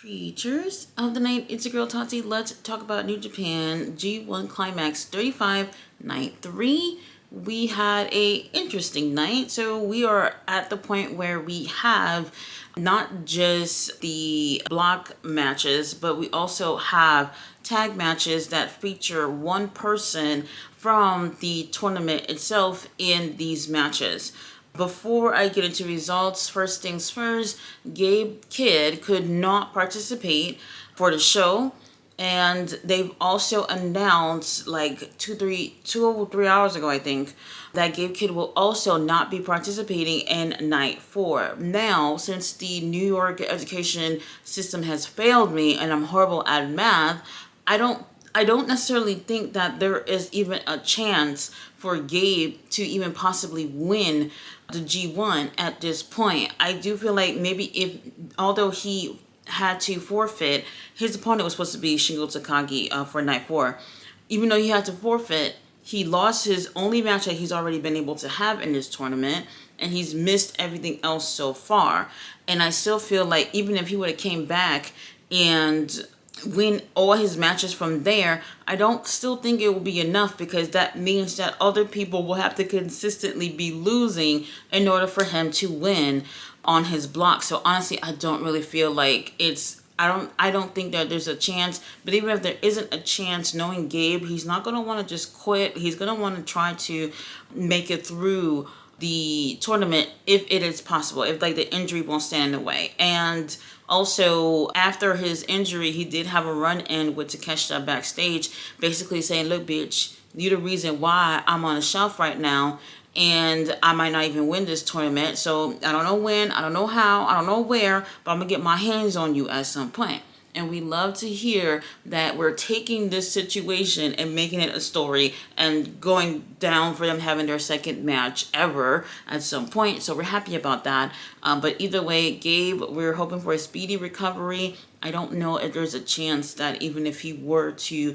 Creatures of the night, it's your girl Tati. Let's talk about New Japan G1 Climax 35 night 3. We had a interesting night. So we are at the point where we have not just the block matches, but we also have tag matches that feature one person from the tournament itself in these matches. Before I get into results, first things first, Gabe Kidd could not participate for the show. And they've also announced like 2 or 3 hours ago, I think, that Gabe Kidd will also not be participating in night 4. Now, since the New York education system has failed me and I'm horrible at math, I don't necessarily think that there is even a chance for Gabe to even possibly win the G1 at this point. I do feel like maybe although he had to forfeit, his opponent was supposed to be Shingo Takagi for night 4. Even though he had to forfeit, he lost his only match that he's already been able to have in this tournament, and he's missed everything else so far. And I still feel like even if he would have came back and win all his matches from there, I don't still think it will be enough, because that means that other people will have to consistently be losing in order for him to win on his block. So honestly, I don't really feel like I don't think that there's a chance. But even if there isn't a chance, knowing Gabe, he's not going to want to just quit. He's going to want to try to make it through the tournament if it is possible, if like the injury won't stand in the way. And also, after his injury, he did have a run-in with Takeshita backstage, basically saying, look, bitch, you're the reason why I'm on the shelf right now, and I might not even win this tournament. So I don't know when, I don't know how, I don't know where, but I'm going to get my hands on you at some point. And we love to hear that we're taking this situation and making it a story and going down for them having their second match ever at some point. So we're happy about that. But either way, Gabe, we're hoping for a speedy recovery. I don't know if there's a chance that even if he were to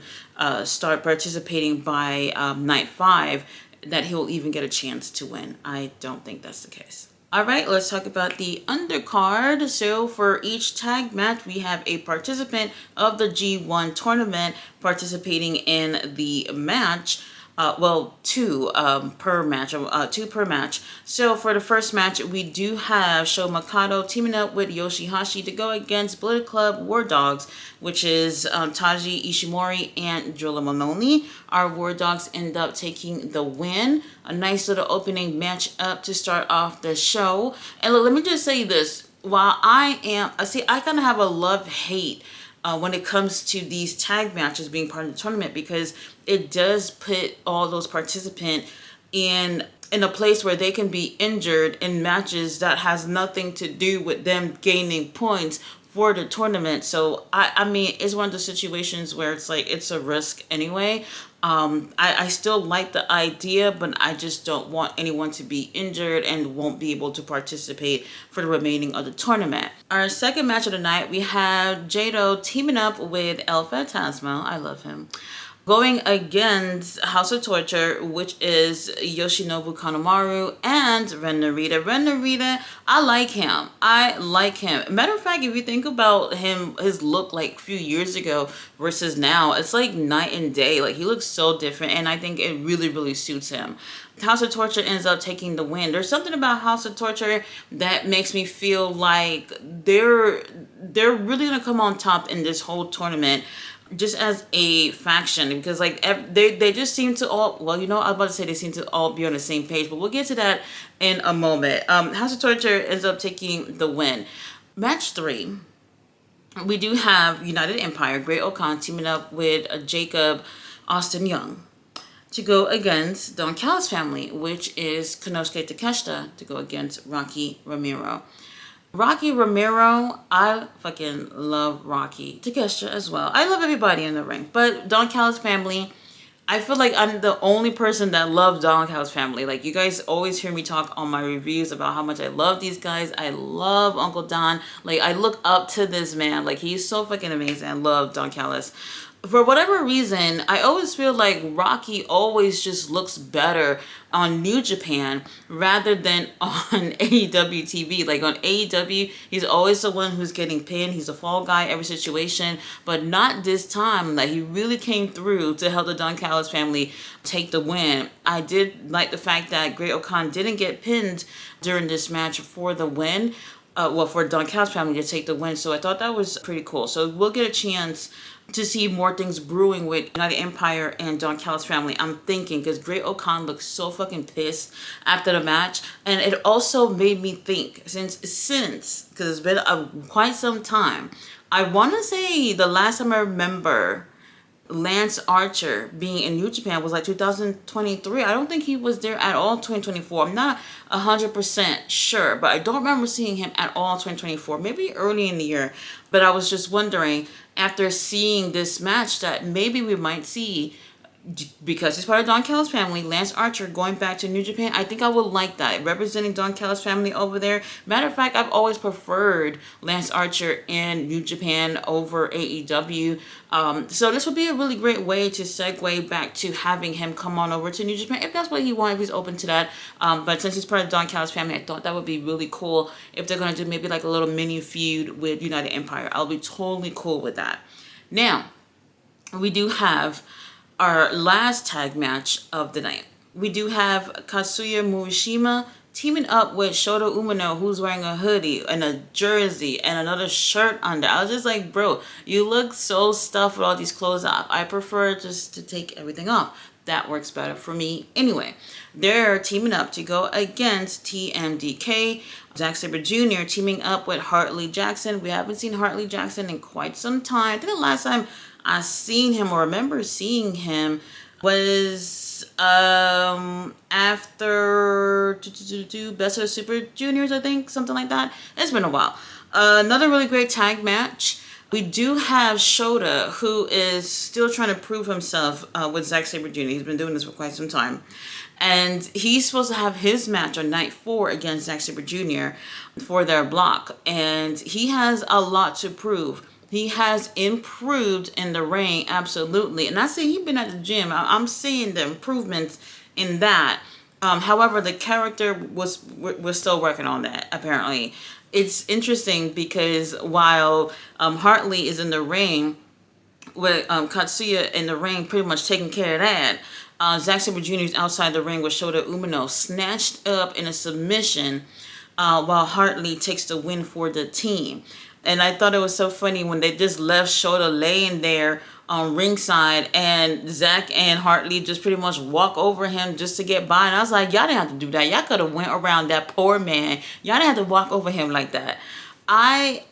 start participating by night 5, that he'll even get a chance to win. I don't think that's the case. All right, let's talk about the undercard. So for each tag match, we have a participant of the G1 tournament participating in the match. Two per match. So for the first match, we do have Sho Mikado teaming up with Yoshihashi to go against Bullet Club War Dogs, which is Taji Ishimori and Drilla Moloney. Our War Dogs end up taking the win. A nice little opening match up to start off the show. And look, let me just say this. While I kind of have a love-hate when it comes to these tag matches being part of the tournament, because it does put all those participants in a place where they can be injured in matches that has nothing to do with them gaining points for the tournament. So I mean, it's one of the situations where it's like it's a risk anyway. I still like the idea, but I just don't want anyone to be injured and won't be able to participate for the remaining of the tournament. Our second match of the night, we have Jado teaming up with El Fantasma. I love him. Going against House of Torture, which is Yoshinobu Kanemaru and Ren Narita. Ren Narita, I like him. Matter of fact, if you think about him, his look like a few years ago versus now, it's like night and day. Like, he looks so different, and I think it really, really suits him. House of Torture ends up taking the win. There's something about House of Torture that makes me feel like they're really gonna come on top in this whole tournament, just as a faction, because like they just seem to all, well, you know, I was about to say they seem to all be on the same page, but we'll get to that in a moment. House of Torture ends up taking the win. Match 3, we do have United Empire, Great Okan teaming up with Jacob Austin Young to go against Don Callis family, which is Konosuke Takeshita, to go against Rocky Romero. Rocky Romero, I fucking love Rocky. Takeshita as well. I love everybody in the ring. But Don Callis family, I feel like I'm the only person that loves Don Callis family. Like, you guys always hear me talk on my reviews about how much I love these guys. I love Uncle Don. Like, I look up to this man. Like, he's so fucking amazing. I love Don Callis. For whatever reason, I always feel like Rocky always just looks better on New Japan rather than on AEW TV. Like on AEW, he's always the one who's getting pinned. He's a fall guy every situation, but not this time. Like he really came through to help the Don Callis family take the win. I did like the fact that Great O'Khan didn't get pinned during this match for the win. For Don Callis family to take the win. So I thought that was pretty cool. So we'll get a chance to see more things brewing with United Empire and Don Callis family. I'm thinking because Great O'Khan looked so fucking pissed after the match, and it also made me think since because it's been quite some time. I want to say the last time I remember Lance Archer being in New Japan was like 2023. I don't think he was there at all 2024. I'm not 100% sure, but I don't remember seeing him at all 2024. Maybe early in the year. But I was just wondering, after seeing this match, that maybe we might see, because he's part of Don Callis family, Lance Archer going back to New Japan. I think I would like that, representing Don Callis family over there. Matter of fact, I've always preferred Lance Archer in New Japan over AEW. So this would be a really great way to segue back to having him come on over to New Japan, if that's what he wants, if he's open to that. But since he's part of Don Callis family, I thought that would be really cool if they're going to do maybe like a little mini feud with United Empire. I'll be totally cool with that. Now, we do have our last tag match of the night. We do have Kazuya Murashima teaming up with Shota Umino, who's wearing a hoodie and a jersey and another shirt under. I was just like, bro, you look so stuffed with all these clothes off. I prefer just to take everything off. That works better for me anyway. They're teaming up to go against TMDK. Zack Sabre Jr. teaming up with Hartley Jackson. We haven't seen Hartley Jackson in quite some time. I think the last time I seen him or remember seeing him was after Best of the Super Juniors, I think, something like that. It's been a while. Another really great tag match. We do have Shota, who is still trying to prove himself with Zack Sabre Jr. He's been doing this for quite some time. And he's supposed to have his match on night 4 against Zack Sabre Jr. for their block. And he has a lot to prove. He has improved in the ring, absolutely. And I say he's been at the gym. I'm seeing the improvements in that. However, the character we're still working on that, apparently. It's interesting because while Hartley is in the ring, with Katsuya in the ring pretty much taking care of that, Zack Sabre Jr. is outside the ring with Shota Umino, snatched up in a submission while Hartley takes the win for the team. And I thought it was so funny when they just left Shota laying there on ringside and Zack and Hartley just pretty much walk over him just to get by. And I was like, y'all didn't have to do that. Y'all could have went around that poor man. Y'all didn't have to walk over him like that.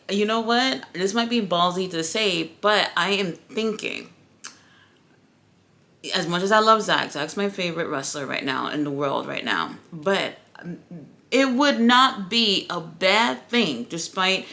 You know what? This might be ballsy to say, but I am thinking, as much as I love Zack, Zack's my favorite wrestler right now in the world right now. But it would not be a bad thing, despite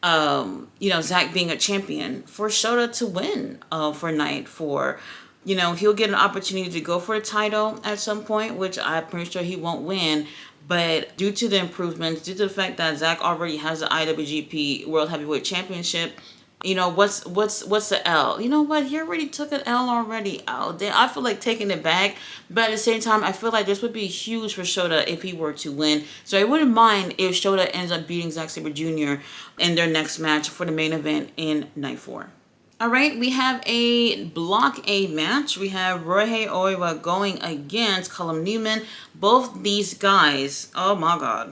Zack being a champion, for Shota to win for night 4. He'll get an opportunity to go for a title at some point, which I'm pretty sure he won't win. But due to the improvements, due to the fact that Zack already has the IWGP World Heavyweight Championship, what's the L? You know what? He already took an L already. Oh, damn. I feel like taking it back. But at the same time, I feel like this would be huge for Shota if he were to win. So I wouldn't mind if Shota ends up beating Zack Sabre Jr. in their next match for the main event in night 4. All right, we have a Block A match. We have Ryohei Oiwa going against Cullum Newman. Both these guys, oh my God,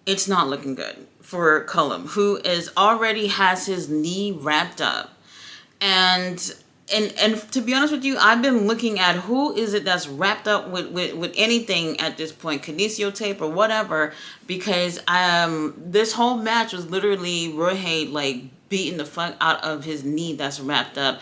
it's not looking good for Cullum, who already has his knee wrapped up. And to be honest with you, I've been looking at who is it that's wrapped up with anything at this point, kinesio tape or whatever, because this whole match was literally Ryohei beating the fuck out of his knee that's wrapped up.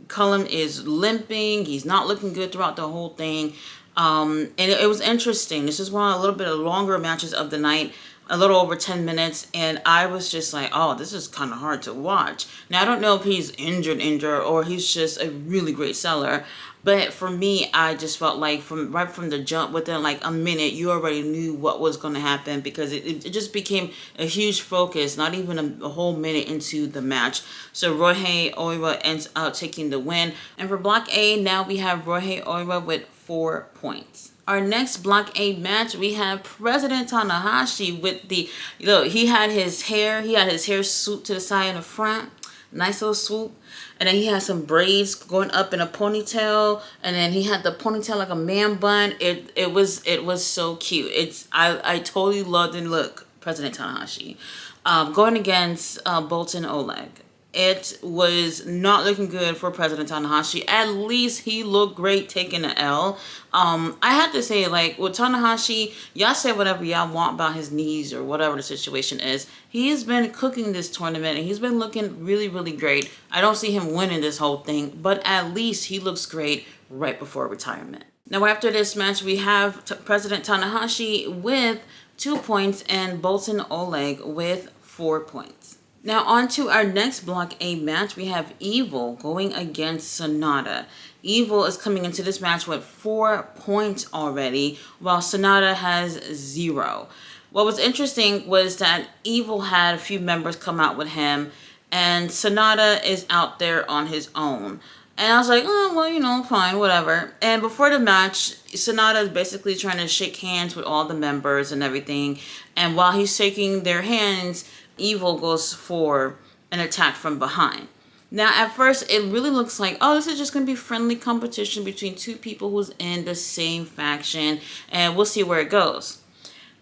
Cullum is limping. He's not looking good throughout the whole thing. And it was interesting. This is one of a little bit of longer matches of the night. a little over 10 minutes, and I was just like, oh, this is kind of hard to watch. Now, I don't know if he's injured, or he's just a really great seller. But for me, I just felt like right from the jump, within like a minute, you already knew what was going to happen, because it just became a huge focus, not even a whole minute into the match. So Ryohei Oiwa ends up taking the win. And for Block A, now we have Ryohei Oiwa with 4 points. Our next Block A match, we have President Tanahashi with the, he had his hair swooped to the side in the front. Nice little swoop. And then he had some braids going up in a ponytail. And then he had the ponytail like a man bun. It was so cute. I totally loved the look, President Tanahashi. Going against Boltin Oleg. It was not looking good for President Tanahashi. At least he looked great taking the L. I have to say, like, with Tanahashi, y'all say whatever y'all want about his knees or whatever the situation is. He's been cooking this tournament, and he's been looking really, really great. I don't see him winning this whole thing, but at least he looks great right before retirement. Now, after this match, we have President Tanahashi with 2 points and Boltin Oleg with 4 points. Now on to our next Block A match. We have Evil going against Sonata. Evil is coming into this match with 4 points already, while Sonata has 0. What was interesting was that Evil had a few members come out with him, and Sonata is out there on his own. And I was like, oh, well, fine, whatever. And before the match, Sonata is basically trying to shake hands with all the members and everything. And while he's shaking their hands, Evil goes for an attack from behind. Now, at first, it really looks like, oh, this is just going to be friendly competition between two people who's in the same faction, and we'll see where it goes.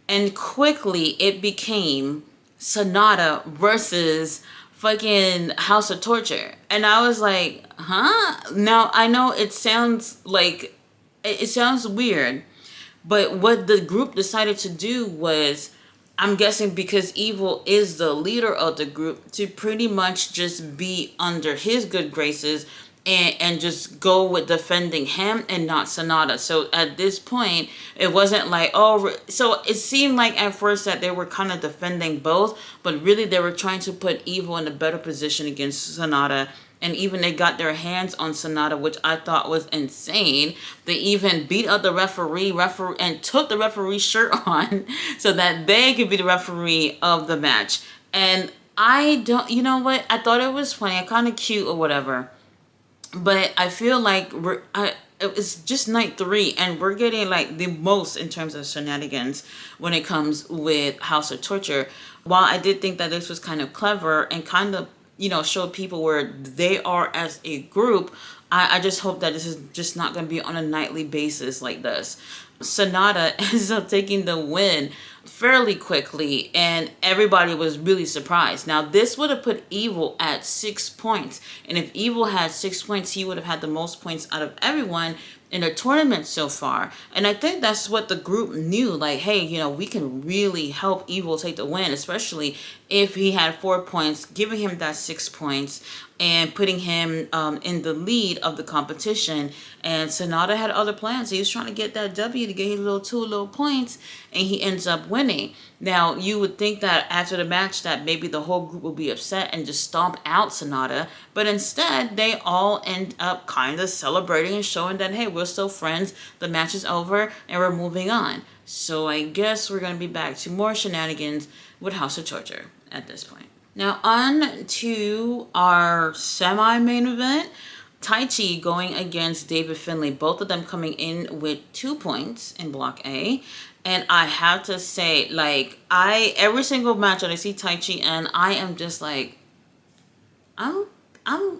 And quickly, it became Sonata versus fucking House of Torture. And I was like, huh? Now, I know it sounds weird, but what the group decided to do was, I'm guessing because Evil is the leader of the group, to pretty much just be under his good graces and just go with defending him and not Sonata. So at this point, it wasn't like, oh, so it seemed like at first that they were kind of defending both, but really they were trying to put Evil in a better position against Sonata. And even they got their hands on Sonata, which I thought was insane. They even beat up the referee and took the referee's shirt on so that they could be the referee of the match. And I don't, you know what? I thought it was funny, kind of cute or whatever. But I feel like it's just night 3, and we're getting like the most in terms of shenanigans when it comes with House of Torture. While I did think that this was kind of clever and kind of, show people where they are as a group, I just hope that this is just not going to be on a nightly basis like this. Sonata ends up taking the win fairly quickly, and everybody was really surprised. Now, this would have put Evil at 6 points, and if Evil had 6 points, he would have had the most points out of everyone in the tournament so far. And I think that's what the group knew, like, hey, we can really help Evil take the win, especially if he had 4 points, giving him that 6 points and putting him in the lead of the competition. And Sonata had other plans. He was trying to get that W to get his two little points, and he ends up winning. Now, you would think that after the match that maybe the whole group would be upset and just stomp out Sonata, but instead they all end up kind of celebrating and showing that, hey, we're still friends, the match is over, and we're moving on. So I guess we're going to be back to more shenanigans with House of Torture at this point. Now on to our semi-main event. Taichi going against David Finlay. Both of them coming in with 2 points in Block A. And I have to say, like, every single match that I see Taichi in, I am just like, I'm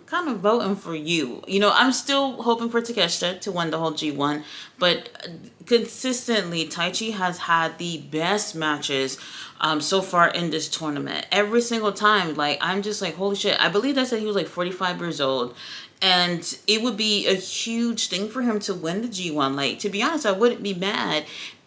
kind of voting for you. I'm still hoping for Takeshita to win the whole G1, but consistently, Taichi has had the best matches so far in this tournament. Every single time, like, I'm just like, holy shit. I believe they said he was like 45 years old, and it would be a huge thing for him to win the G1. Like, to be honest, I wouldn't be mad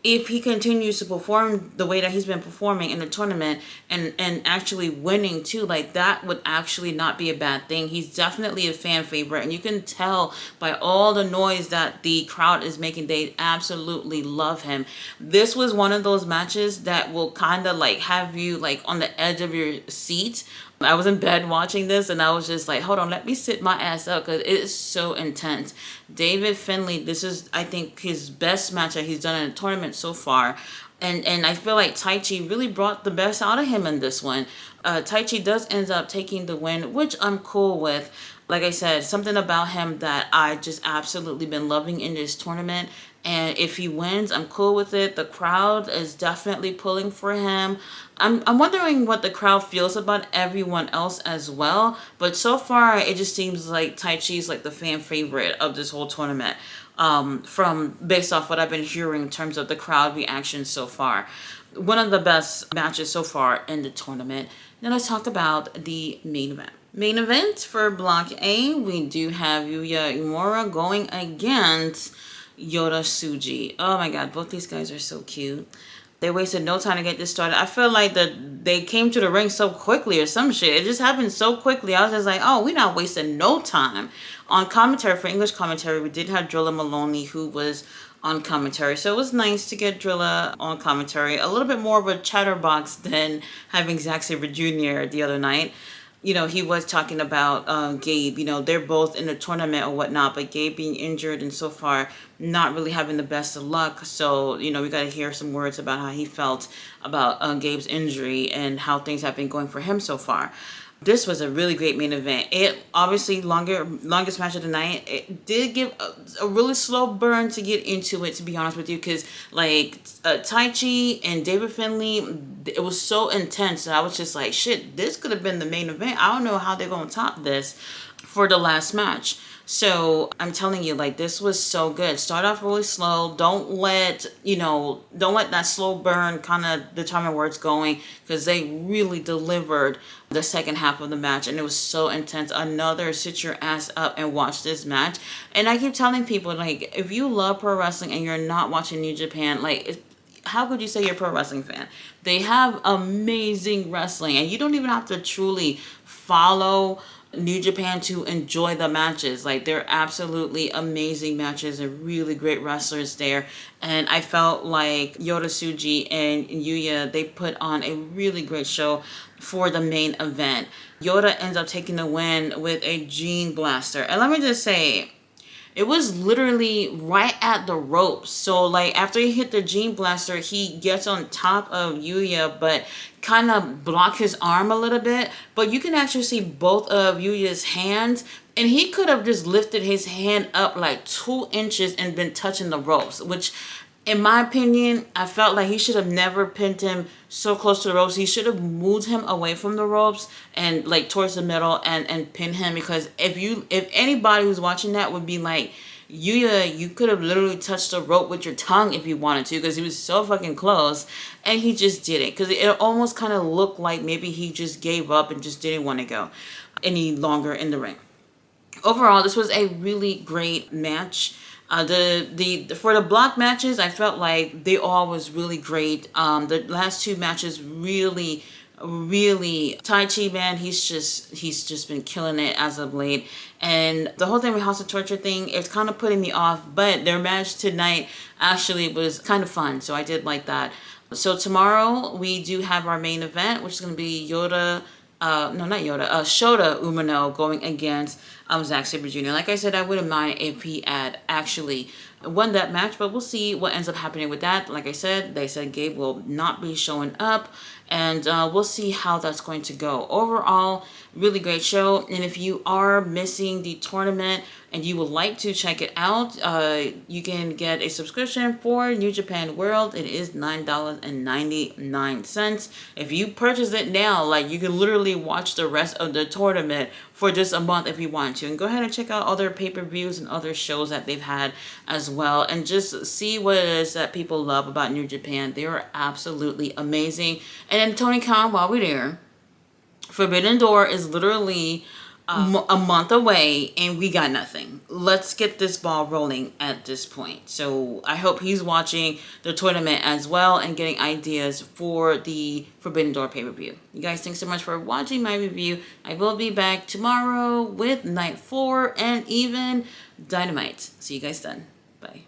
if he continues to perform the way that he's been performing in the tournament and actually winning too, like that would actually not be a bad thing. He's definitely a fan favorite, and you can tell by all the noise that the crowd is making, they absolutely love him. This was one of those matches that will kind of like have you like on the edge of your seat. I was in bed watching this and I was just like, hold on, let me sit my ass up because it is so intense. David Finlay, this is, I think, his best match that he's done in a tournament so far. And I feel like Taichi really brought the best out of him in this one. Taichi does end up taking the win, which I'm cool with. Like I said, something about him that I just absolutely been loving in this tournament. And if he wins, I'm cool with it. The crowd is definitely pulling for him. I'm wondering what the crowd feels about everyone else as well. But so far, it just seems like Taichi is like the fan favorite of this whole tournament. From based off what I've been hearing in terms of the crowd reaction so far. One of the best matches so far in the tournament. Now let's talk about the main event. Main event for Block A, we do have Yuya Uemura going against Yota Tsuji. Oh my god, both these guys are so cute. They wasted no time to get this started. I feel like that they came to the ring so quickly or some shit. It just happened so quickly. I was just like, oh, we're not wasting no time. On commentary, for English commentary, we did have Drilla Maloney, who was on commentary. So it was nice to get Drilla on commentary. A little bit more of a chatterbox than having Zack Sabre Jr. the other night. You know, he was talking about Gabe. You know, they're both in the tournament or whatnot, but Gabe being injured and so far not really having the best of luck. So, you know, we got to hear some words about how he felt about Gabe's injury and how things have been going for him so far. This was a really great main event. It obviously longest match of the night. It did give a really slow burn to get into it, to be honest with you, because like Taichi and David Finlay, it was so intense that I was just like, shit, this could have been the main event. I don't know how they're gonna top this for the last match. So I'm telling you, like, this was so good. Start off really slow. Don't let that slow burn kind of determine where it's going, because they really delivered the second half of the match and it was so intense. Another sit your ass up and watch this match. And I keep telling people, like, if you love pro wrestling and you're not watching New Japan, like, how could you say you're a pro wrestling fan? They have amazing wrestling and you don't even have to truly follow New Japan to enjoy the matches. Like, they're absolutely amazing matches and really great wrestlers there. And I felt like Yota Tsuji and Yuya, they put on a really great show for the main event. Yota ends up taking the win with a Gene Blaster. And let me just say, it was literally right at the ropes. So, like, after he hit the Gene Blaster, he gets on top of Yuya, but kind of block his arm a little bit. But you can actually see both of Yuya's hands. And he could have just lifted his hand up like 2 inches and been touching the ropes, which, in my opinion, I felt like he should have never pinned him so close to the ropes. He should have moved him away from the ropes and like towards the middle and pin him, because if anybody who's watching that would be like, you could have literally touched the rope with your tongue if you wanted to, because he was so fucking close, and he just didn't, because it almost kind of looked like maybe he just gave up and just didn't want to go any longer in the ring. Overall, this was a really great match. For the block matches, I felt like they all was really great. The last 2 matches really Taichi, man, he's just been killing it as of late. And the whole thing with House of Torture thing, it's kind of putting me off, but their match tonight actually was kind of fun, so I did like that. So tomorrow we do have our main event, which is going to be Shota Umino going against Zack Sabre Jr. Like I said, I wouldn't mind if he had actually won that match, but we'll see what ends up happening with that. Like I said, they said Gabe will not be showing up, and we'll see how that's going to go. Overall, really great show. And if you are missing the tournament and you would like to check it out, you can get a subscription for New Japan World. It is $9.99. If you purchase it now, like, you can literally watch the rest of the tournament for just a month if you want to. And go ahead and check out other pay-per-views and other shows that they've had as well, and just see what it is that people love about New Japan. They are absolutely amazing. And then Tony Khan, while we're there, Forbidden Door is literally a month away and we got nothing. Let's get this ball rolling at this point. So I hope he's watching the tournament as well and getting ideas for the Forbidden Door pay-per-view. You guys, thanks so much for watching my review. I will be back tomorrow with Night 4 and even Dynamite. See you guys then. Bye.